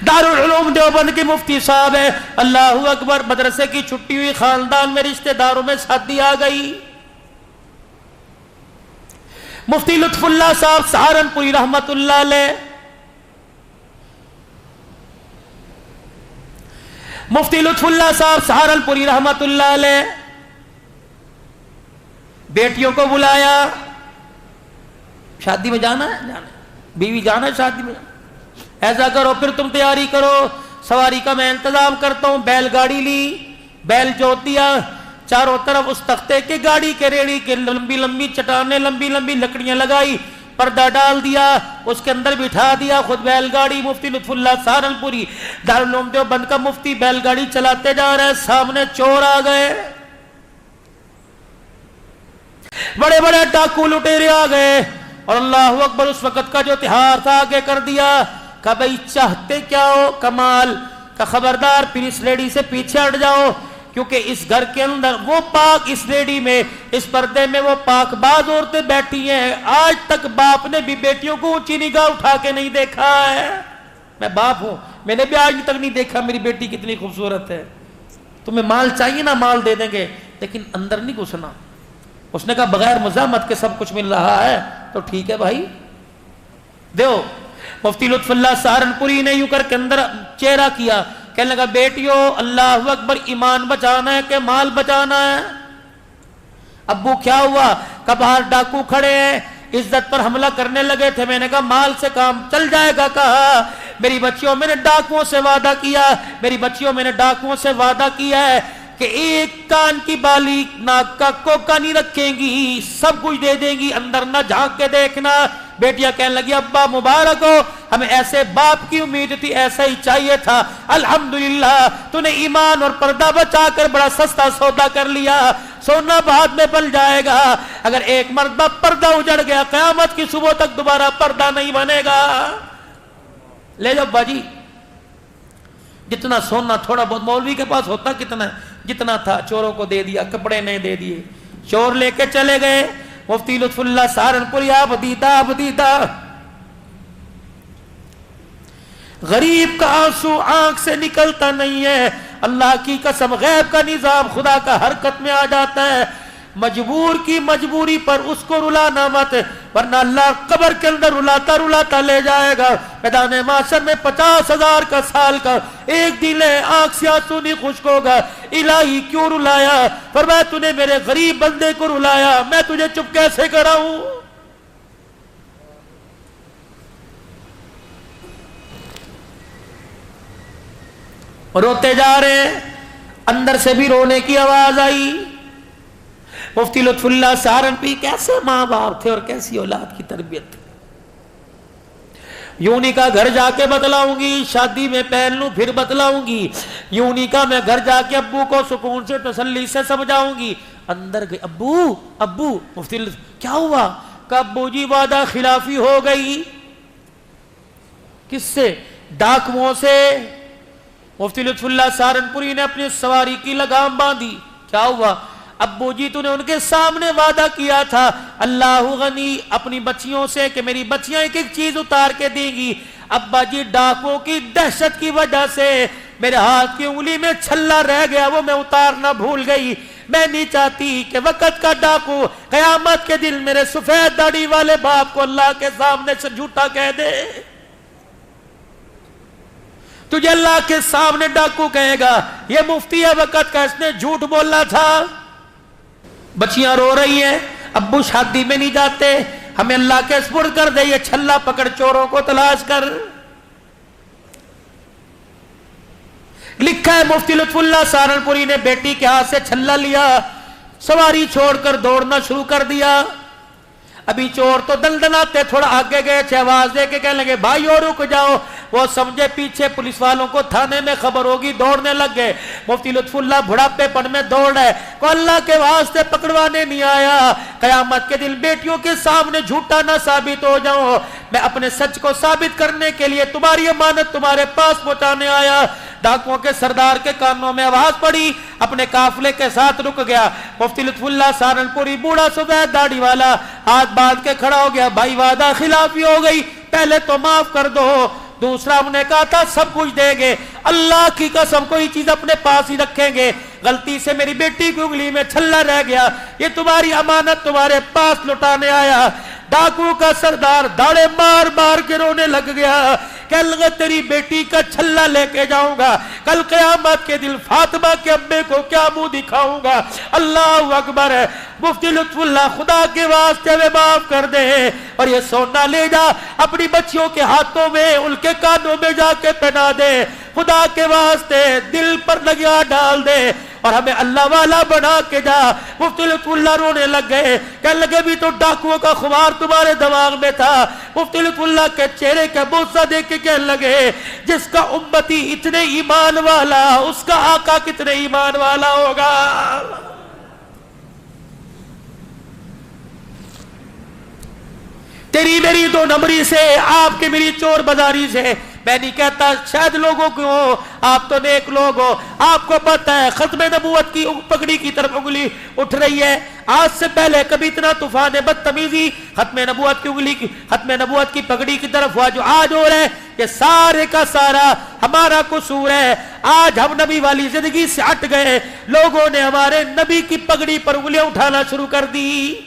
दारुल उलूम देवबंद के मुफ्ती साहब है। अल्लाहू अकबर। मदरसे की छुट्टी हुई, खानदान में रिश्तेदारों में शादी आ गई। मुफ्ती लुत्फुल्लाह साहब सहारनपुरी रहमतुल्लाह अलैह, मुफ्ती लुत्फुल्लाह साहब सहारनपुरी रहमतुल्लाह अलैह बेटियों को बुलाया, शादी में जाना है, जाना है, बीवी जाना है शादी में, ऐसा करो फिर तुम तैयारी करो, सवारी का मैं इंतजाम करता हूं। बैलगाड़ी ली, बैल जोत दिया, चारों तरफ उस तख्ते के गाड़ी के रेड़ी के लंबी लंबी चट्टानें, लंबी लंबी लकड़ियां लगाई, पर्दा डाल दिया, उसके अंदर बिठा दिया, खुद बैलगाड़ी। मुफ्ती लुत्फुल्लाह सहारनपुरी दारुल उलूम देवबंद का मुफ्ती बैलगाड़ी चलाते जा रहे हैं, सामने चोर आ गए, बड़े बड़े डाकू लुटेरे आ गए। और अल्लाह अकबर, उस वक्त का जो त्योहार था आगे कर दिया। का भाई चाहते क्या हो कमाल का, खबरदार फिर इस लेडी से पीछे हट जाओ, क्योंकि इस घर के अंदर वो पाक, इस लेडी में, इस पर्दे में वो पाकबाज औरतें बैठी हैं। आज तक बाप ने भी बेटियों को ऊंची निगाह उठा के नहीं देखा है। मैं बाप हूं, मैंने भी आज तक नहीं देखा मेरी बेटी कितनी खूबसूरत है। तुम्हें माल चाहिए ना, माल दे देंगे, लेकिन अंदर नहीं घुसना। उसने कहा बगैर मुजामत के सब कुछ मिल रहा है तो ठीक है भाई, दो। मुफ्ती लुत्फुल्लाह सहारनपुरी ने यूं करके अंदर चेहरा किया, कहने लगा बेटियों अल्लाह अकबर, ईमान बचाना है कि माल बचाना है? अब्बू क्या हुआ? का बाहर डाकू खड़े हैं, इज्जत पर हमला करने लगे थे। मैंने कहा माल से काम चल जाएगा। कहा मेरी बच्चियों, मैंने डाकुओं से वादा किया, मेरी बच्चियों मैंने डाकुओं से वादा किया है कि एक कान की बाली, नाक का कोका नहीं रखेंगी, सब कुछ दे देंगी, अंदर न झांक के देखना। बेटियां कहने लगी अब्बा मुबारक हो, हमें ऐसे बाप की उम्मीद थी, ऐसा ही चाहिए था। अल्हम्दुलिल्लाह तूने ईमान और पर्दा बचाकर बड़ा सस्ता सौदा कर लिया। सोना बाद में बन जाएगा, अगर एक मर्तबा पर्दा उजड़ गया क़यामत की सुबह तक दोबारा पर्दा नहीं बनेगा। ले जाओ बाजी, जितना सोना थोड़ा बहुत, मौलवी के पास होता कितना है, जितना था चोरों को दे दिया, कपड़े नहीं दे दिए, चोर लेके चले गए। मुफ्ती लुत्फुल्लाह सहारनपुरी आप दीदा गरीब का आंसू आंख से निकलता नहीं है। अल्लाह की कसम, गैब का निजाम खुदा का हरकत में आ जाता है। मजबूर की मजबूरी पर उसको रुलाना मत, वरना अल्लाह कब्र के अंदर रुलाता रुलाता ले जाएगा। मैदान माशर में 50,000 का साल का एक दिन है, आंख से आंसू नहीं खुश्क होगा। इलाही क्यों रुलाया? फरमाया तूने मेरे गरीब बंदे को रुलाया, मैं तुझे चुप कैसे कराऊं? रोते जा रहे, अंदर से भी रोने की आवाज आई। मुफ्ती लुत्फुल्लाह सहारनपुरी कैसे माँ बाप थे और कैसी औलाद की तरबियत थी। यूं नहीं का घर जाके बतलाऊंगी, शादी में पहन लूं फिर बतलाऊंगी। यूं नहीं का मैं घर जाके अब्बू को सुकून से तसल्ली से समझाऊंगी। अंदर गई, अब्बू अब्बू। मुफ्ती क्या हुआ? का अब्बू जी वादा खिलाफी हो गई। किससे? डाकुओं से। मुफ्ती लुत्फुल्लाह सहारनपुरी ने अपनी सवारी की लगाम बांधी। क्या हुआ? अब्बू जी तूने उनके सामने वादा किया था अल्लाह गनी अपनी बच्चियों से कि मेरी बच्चियां एक एक चीज उतार के देंगी। अब्बा जी डाकुओं की दहशत की वजह से मेरे हाथ की उंगली में छल्ला रह गया, वो मैं उतारना भूल गई। मैं नहीं चाहती कि वक़्त का डाकू क़यामत के दिन मेरे सफेद दाढ़ी वाले बाप को अल्लाह के सामने से झूठा कह दे। तुझे अल्लाह के सामने डाकू कहेगा ये मुफ्ती है वक़्त का, इसने झूठ बोला था। बच्चियां रो रही हैं, अब्बू शादी में नहीं जाते, हमें अल्लाह के सुपुर्द कर दे, ये छल्ला पकड़ चोरों को तलाश कर। लिखा है मुफ्ती लुत्फुल्लाह सहारनपुरी ने बेटी के हाथ से छल्ला लिया, सवारी छोड़कर दौड़ना शुरू कर दिया। अभी चोर तो दलदलाते थोड़ा आगे गए, आवाज दे के कहने लगे भाई और रुक जाओ। वो समझे पीछे पुलिस वालों को थाने में खबर होगी, दौड़ने लग गए। मुफ्ती लुत्फुल्लाह बुढ़ापेपन में दौड़ है, को अल्लाह के वास्ते पकड़वाने नहीं आया। कयामत के दिन बेटियों के सामने झूठा ना साबित हो जाऊं, मैं अपने सच को साबित करने के लिए तुम्हारी अमानत तुम्हारे पास पहुंचाने आया। डाकुओं के सरदार के कानों में आवाज पड़ी, अपने काफिले के साथ रुक गया। मुफ्ती लुत्फुल्लाह सहारनपुरी बूढ़ा सफेद दाढ़ी वाला हाथ बांध के खड़ा हो गया, भाई वादा खिलाफी हो गई, पहले तो माफ कर दो। दूसरा हमने कहा था सब कुछ देंगे, अल्लाह की कसम कोई चीज अपने पास ही रखेंगे। गलती से मेरी बेटी की उंगली में छल्ला रह गया, ये तुम्हारी अमानत तुम्हारे पास लुटाने आया। डाकू का सरदार दाड़े मार मार के रोने लग गया, कहने लगा तेरी बेटी का छल्ला लेके जाऊंगा, कल क़यामत के दिन फातिमा के अब्बे को क्या मुंह दिखाऊंगा। अल्लाह अकबर है। मुफ्ती लुत्फुल्लाह खुदा के वास्ते हमें माफ कर दे, और ये सोना ले जा अपनी बच्चियों के हाथों में, उनके कानों में जाके पहना दे, खुदा के वास्ते दिल पर लगा डाल दे और हमें अल्लाह वाला बना के जा। मुफ्ती लुत्फुल्लाह रोने लग गए, कहने लगे भी तो डाकुओं का खुमार तुम्हारे दिमाग में था। मुफ्ती लुत्फुल्लाह के चेहरे का बोसा देख के कहने लगे जिसका उम्मती इतने ईमान वाला, उसका आका कितने ईमान वाला होगा। तेरी मेरी दो नंबरी से, आपके मेरी चोर बाजारी से, मैं नहीं कहता शायद लोगों को, आप तो नेक लोग हो, आपको पता है खत्म नबूवत की पगड़ी की तरफ उंगली उठ रही है। आज से पहले कभी इतना तूफान है बदतमीजी खत्म नबूवत की उंगली की, खत्म नबूवत की पगड़ी की तरफ हुआ जो आज हो रहा है, ये सारे का सारा हमारा कसूर है। आज हम नबी वाली जिंदगी से हट गए, लोगों ने हमारे नबी की पगड़ी पर उंगलियां उठाना शुरू कर दी।